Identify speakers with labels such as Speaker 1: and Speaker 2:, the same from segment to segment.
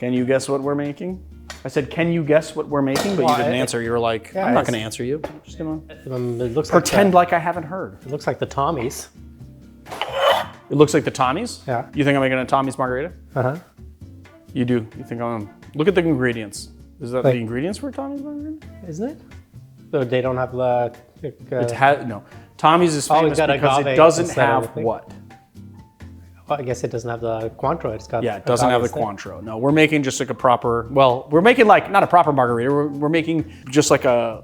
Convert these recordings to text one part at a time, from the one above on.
Speaker 1: Can you guess what we're making? I said, can you guess what we're making? But you didn't answer. You were like, I'm not going to answer you. I'm just going to
Speaker 2: it looks
Speaker 1: pretend like I haven't heard.
Speaker 2: It looks like the Tommies.
Speaker 1: It looks like the Tommies?
Speaker 2: Yeah.
Speaker 1: You think I'm making a Tommy's margarita?
Speaker 2: Uh-huh.
Speaker 1: You do. You think I'm... Look at the ingredients. Is that the ingredients for Tommy's margarita?
Speaker 2: Isn't it? So they don't have the...
Speaker 1: No. Tommy's is famous because it doesn't have what?
Speaker 2: Well, I guess it doesn't have the Cointreau. It's got
Speaker 1: it doesn't have the Cointreau. No, we're making just like a proper, well, we're making like, not a proper margarita, we're making just like a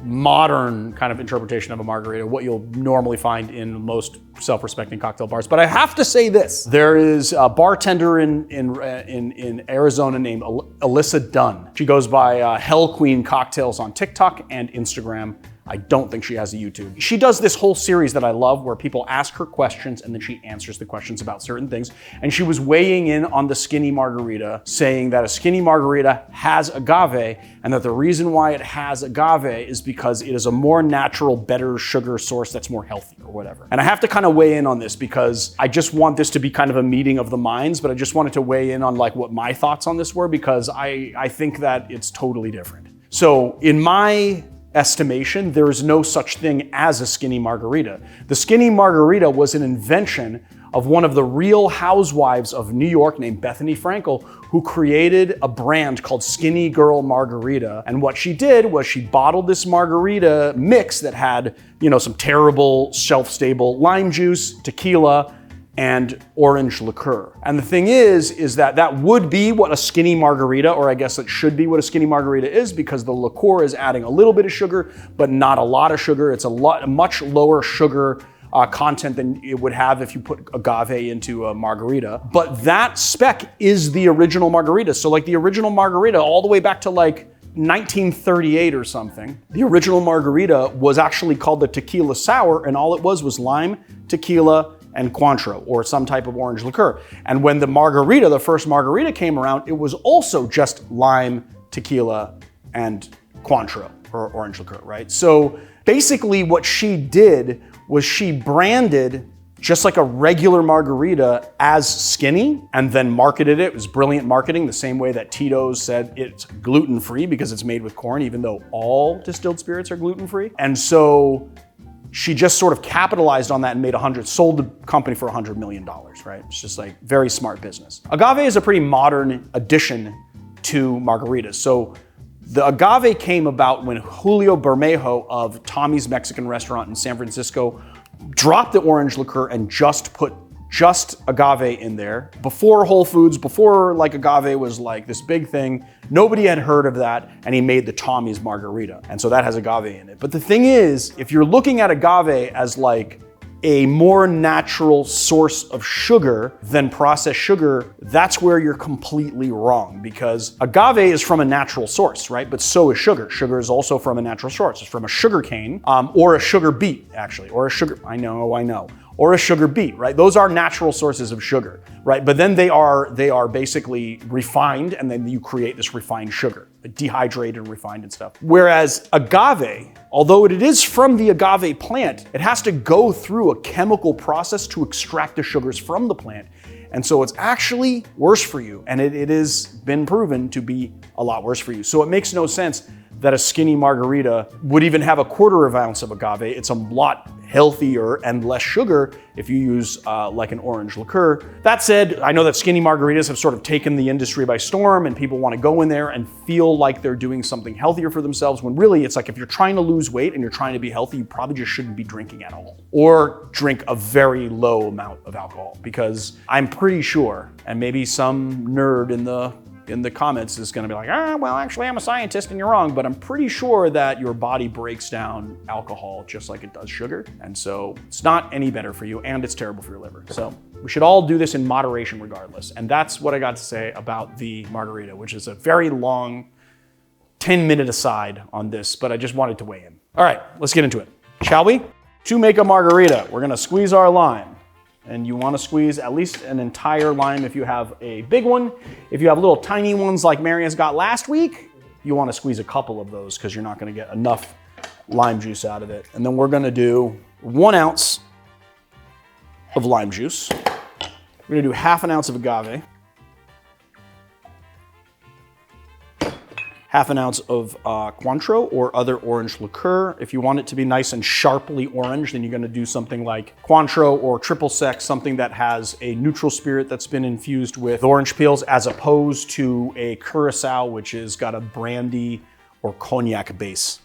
Speaker 1: modern kind of interpretation of a margarita, what you'll normally find in most self-respecting cocktail bars. But I have to say this, there is a bartender in Arizona named Alyssa Dunn. She goes by Hell Queen Cocktails on TikTok and Instagram. I don't think she has a YouTube. She does this whole series that I love where people ask her questions and then she answers the questions about certain things. And she was weighing in on the skinny margarita, saying that a skinny margarita has agave and that the reason why it has agave is because it is a more natural, better sugar source that's more healthy or whatever. And I have to kind of weigh in on this because I just want this to be kind of a meeting of the minds, but I just wanted to weigh in on like what my thoughts on this were because I think that it's totally different. So in my estimation, there is no such thing as a skinny margarita. The skinny margarita was an invention of one of the real housewives of New York named Bethany Frankel, who created a brand called Skinny Girl Margarita. And what she did was she bottled this margarita mix that had, you know, some terrible shelf-stable lime juice, tequila, and orange liqueur. And the thing is that that would be what a skinny margarita, or I guess it should be what a skinny margarita is, because the liqueur is adding a little bit of sugar, but not a lot of sugar. It's a much lower sugar content than it would have if you put agave into a margarita. But that spec is the original margarita. So like the original margarita, all the way back to like 1938 or something, the original margarita was actually called the tequila sour, and all it was lime, tequila, and Cointreau, or some type of orange liqueur. And when the margarita, the first margarita came around, it was also just lime, tequila, and Cointreau, or orange liqueur, right? So basically what she did was she branded just like a regular margarita as skinny and then marketed it. It was brilliant marketing, the same way that Tito's said it's gluten-free because it's made with corn, even though all distilled spirits are gluten-free. And so she just sort of capitalized on that and sold the company for $100 million, right? It's just like very smart business. Agave is a pretty modern addition to margaritas. So the agave came about when Julio Bermejo of Tommy's Mexican restaurant in San Francisco dropped the orange liqueur and just put agave in there. Before Whole Foods, before like agave was like this big thing, nobody had heard of that, and he made the Tommy's margarita. And so that has agave in it. But the thing is, if you're looking at agave as like a more natural source of sugar than processed sugar, that's where you're completely wrong, because agave is from a natural source, right? But so is sugar. Sugar is also from a natural source. It's from a sugar cane, or a sugar beet, actually, or a sugar, I know, or a sugar beet, right? Those are natural sources of sugar, right? But then they are basically refined, and then you create this refined sugar, dehydrated and refined and stuff. Whereas agave, although it is from the agave plant, it has to go through a chemical process to extract the sugars from the plant. And so it's actually worse for you, and it has been proven to be a lot worse for you. So it makes no sense that a skinny margarita would even have a 1/4 ounce of agave. It's a lot healthier and less sugar if you use like an orange liqueur. That said, I know that skinny margaritas have sort of taken the industry by storm, and people want to go in there and feel like they're doing something healthier for themselves, when really it's like if you're trying to lose weight and you're trying to be healthy, you probably just shouldn't be drinking at all, or drink a very low amount of alcohol, because I'm pretty sure, and maybe some nerd in the comments is gonna be like, well, actually I'm a scientist and you're wrong, but I'm pretty sure that your body breaks down alcohol just like it does sugar. And so it's not any better for you, and it's terrible for your liver. So we should all do this in moderation regardless. And that's what I got to say about the margarita, which is a very long 10-minute aside on this, but I just wanted to weigh in. All right, let's get into it, shall we? To make a margarita, we're gonna squeeze our lime. And you want to squeeze at least an entire lime if you have a big one. If you have little tiny ones like Marian's got last week, you want to squeeze a couple of those because you're not going to get enough lime juice out of it. And then we're going to do 1 ounce of lime juice. We're going to do 1/2 ounce of agave. half an ounce of Cointreau or other orange liqueur. If you want it to be nice and sharply orange, then you're gonna do something like Cointreau or triple sec, something that has a neutral spirit that's been infused with orange peels, as opposed to a Curacao, which has got a brandy or cognac base.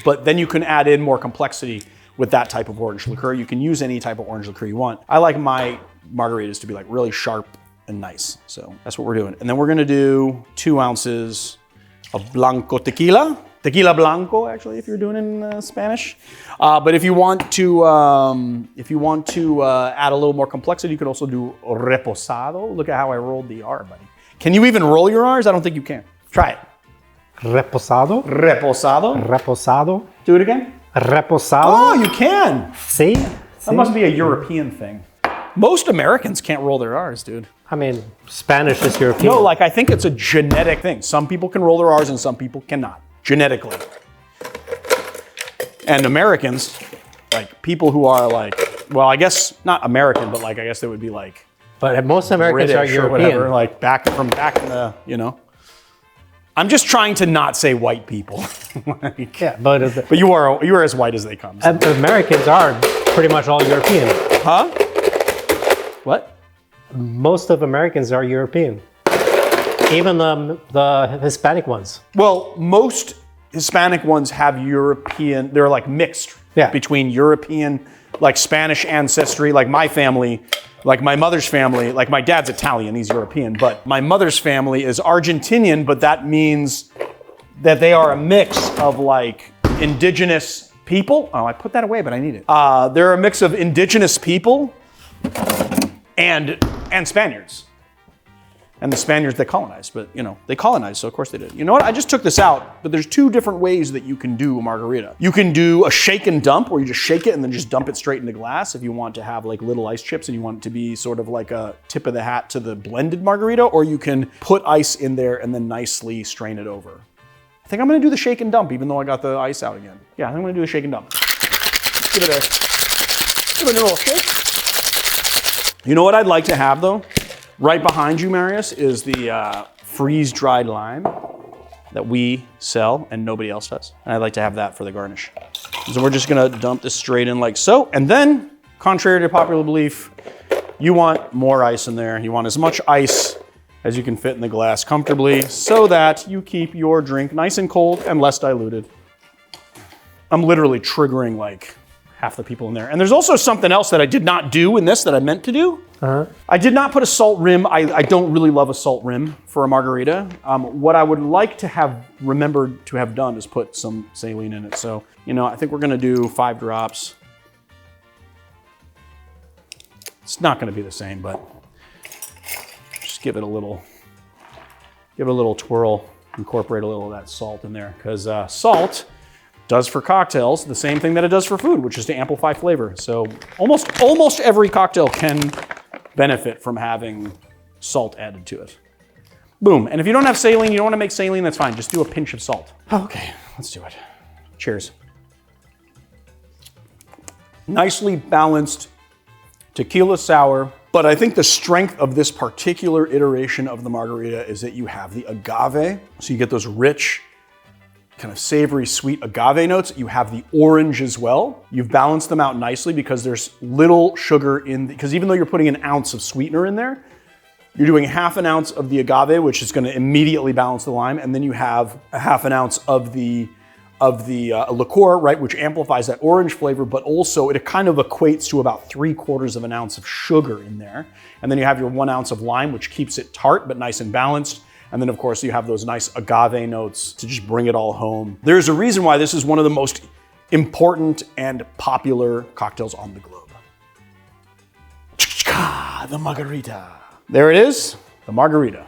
Speaker 1: But then you can add in more complexity with that type of orange liqueur. You can use any type of orange liqueur you want. I like my margaritas to be like really sharp and nice. So that's what we're doing. And then we're gonna do 2 ounces of Blanco tequila. Tequila Blanco, actually, if you're doing it in Spanish. But if you want to add a little more complexity, you could also do reposado. Look at how I rolled the R, buddy. Can you even roll your R's? I don't think you can. Try it.
Speaker 2: Reposado.
Speaker 1: Reposado.
Speaker 2: Reposado.
Speaker 1: Do it again.
Speaker 2: Reposado.
Speaker 1: Oh, you can.
Speaker 2: See?
Speaker 1: That must be a European thing. Most Americans can't roll their R's, dude.
Speaker 2: I mean, Spanish is European.
Speaker 1: No, like I think it's a genetic thing. Some people can roll their R's and some people cannot, genetically. And Americans, like people who are like, well, I guess not American, but like I guess they would be like
Speaker 2: But most Americans
Speaker 1: British
Speaker 2: are European.
Speaker 1: or whatever, like back in the, you know. I'm just trying to not say white people. Like,
Speaker 2: Yeah, but
Speaker 1: you are as white as they come. So.
Speaker 2: Americans are pretty much all European.
Speaker 1: Huh? What?
Speaker 2: Most of Americans are European. Even the Hispanic ones.
Speaker 1: Well, most Hispanic ones have European, they're like mixed between European, like Spanish ancestry, like my family, like my mother's family, like my dad's Italian, he's European, but my mother's family is Argentinian, but that means that they are a mix of like indigenous people. Oh, I put that away, but I need it. They're a mix of indigenous people and Spaniards. And the Spaniards, they colonized, but you know, they colonized, so of course they did. You know what, I just took this out, but there's 2 different ways that you can do a margarita. You can do a shake and dump, where you just shake it and then just dump it straight in the glass if you want to have like little ice chips and you want it to be sort of like a tip of the hat to the blended margarita, or you can put ice in there and then nicely strain it over. I think I'm gonna do the shake and dump, even though I got the ice out again. Yeah, I think I'm gonna do a shake and dump. Give it a little shake. You know what I'd like to have though? Right behind you, Marius, is the freeze-dried lime that we sell and nobody else does. And I'd like to have that for the garnish. So we're just gonna dump this straight in like so. And then, contrary to popular belief, you want more ice in there. You want as much ice as you can fit in the glass comfortably so that you keep your drink nice and cold and less diluted. I'm literally triggering like half the people in there. And there's also something else that I did not do in this that I meant to do. I did not put a salt rim. I don't really love a salt rim for a margarita. What I would like to have remembered to have done is put some saline in it. So, you know, I think we're gonna do 5 drops. It's not gonna be the same, but just give it a little twirl, incorporate a little of that salt in there, because salt does for cocktails the same thing that it does for food, which is to amplify flavor. So almost every cocktail can benefit from having salt added to it. Boom. And if you don't have saline, you don't want to make saline, that's fine. Just do a pinch of salt. Okay, let's do it. Cheers. Nicely balanced tequila sour, but I think the strength of this particular iteration of the margarita is that you have the agave. So you get those rich, kind of savory, sweet agave notes. You have the orange as well. You've balanced them out nicely because there's little sugar in, because even though you're putting an ounce of sweetener in there, you're doing half an ounce of the agave, which is gonna immediately balance the lime, and then you have a half an ounce of the liqueur, right, which amplifies that orange flavor, but also it kind of equates to about 3/4 of an ounce of sugar in there. And then you have your 1 ounce of lime, which keeps it tart, but nice and balanced. And then of course you have those nice agave notes to just bring it all home. There's a reason why this is one of the most important and popular cocktails on the globe. The margarita. There it is, the margarita.